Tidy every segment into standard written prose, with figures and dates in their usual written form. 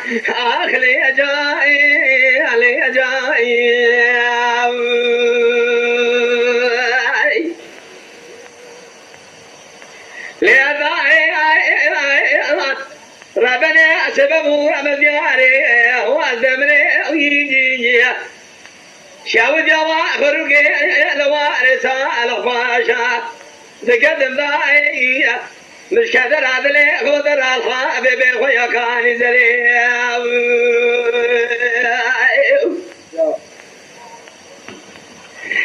आखले जाए ले जाए ले जाए रबने सबबू अमदियारे हुआ जमरे यीजिया شاو جوا خرجي الوارث الخاشا تقدم ضايع مش قادر عدلي خضر الخابب ويا كان زريع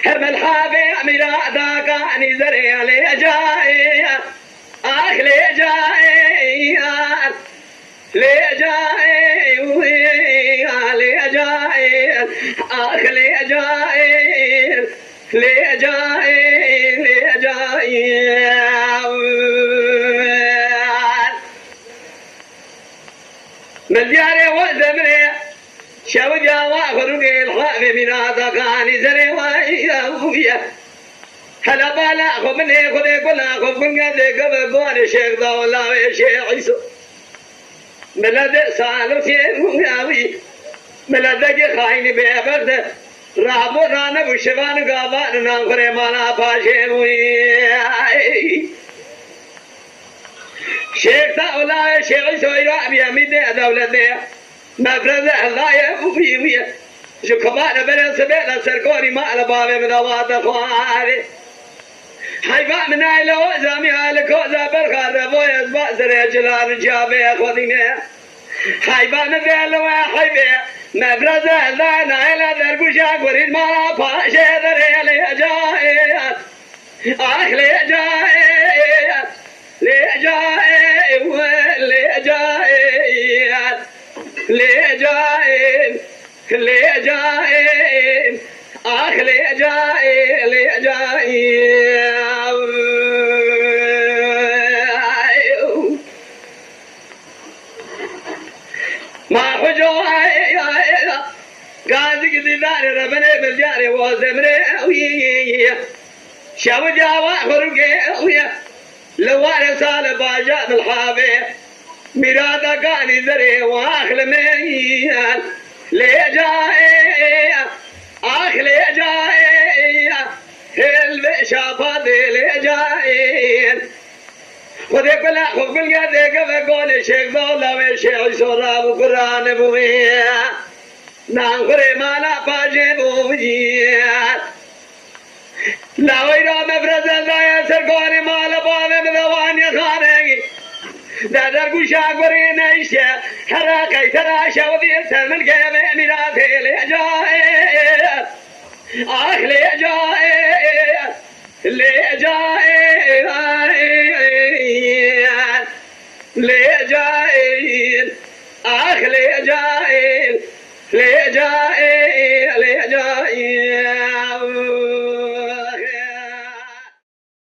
هم الحابي ميرادا كان زريع لي جاي اخ لي جاي لي جاي لي جاي آخ لے جائے لے جائے لے جائے ملياري وزمري شو جوا خرجي الخاف من هذا كان زري ويا هلا بالا خبني خذي كلا خبن قد قبل قول شيخ دولا وشيخ عيسو بلد سالو شيخ ياوي ملذك خاين بيبرد رابو رانا بشبان غابان نانخري مالا باشي شيخ تاولا شيخ سويرا بياميد دولة مفرد الله يفوفي شو كمان بلن سبيل سرقوري مالا بابي مدوات خواري حيبا من عيلو زامي هالكوزا برخار ربو يزبا سري جلال جابي خوديني حيبا نبيلو حيبي مفرز الدانا إلى دربوشا قريد ما فاشي دري لي جائي آخ لي جائي لي جائي لي جائي لي جائي لي جائي آخ لي جائي لي جائي ما حجوا قاعد يقدر ربنا بالجاري وزمري شاو جوا خرجي لو رسال باجات الحابي ميرادا كان زري واخل ميال لي جاي اخ لي جاي الشافات لي جاي خذي كلا خذ بالقدك فقول شيخ دولا وشيخ سوراب وقران بويا نانخري مالا باجي بويا لا ويرا مفرز لا يسرقوني مالا بابي مذواني خارجي دادر قشا قرين ايشا حراقي تراشا وذير سلم القيمة ميراثي لي جاي اخ لي جاي لي جاي لي جاي اخ لي جاي لي جاي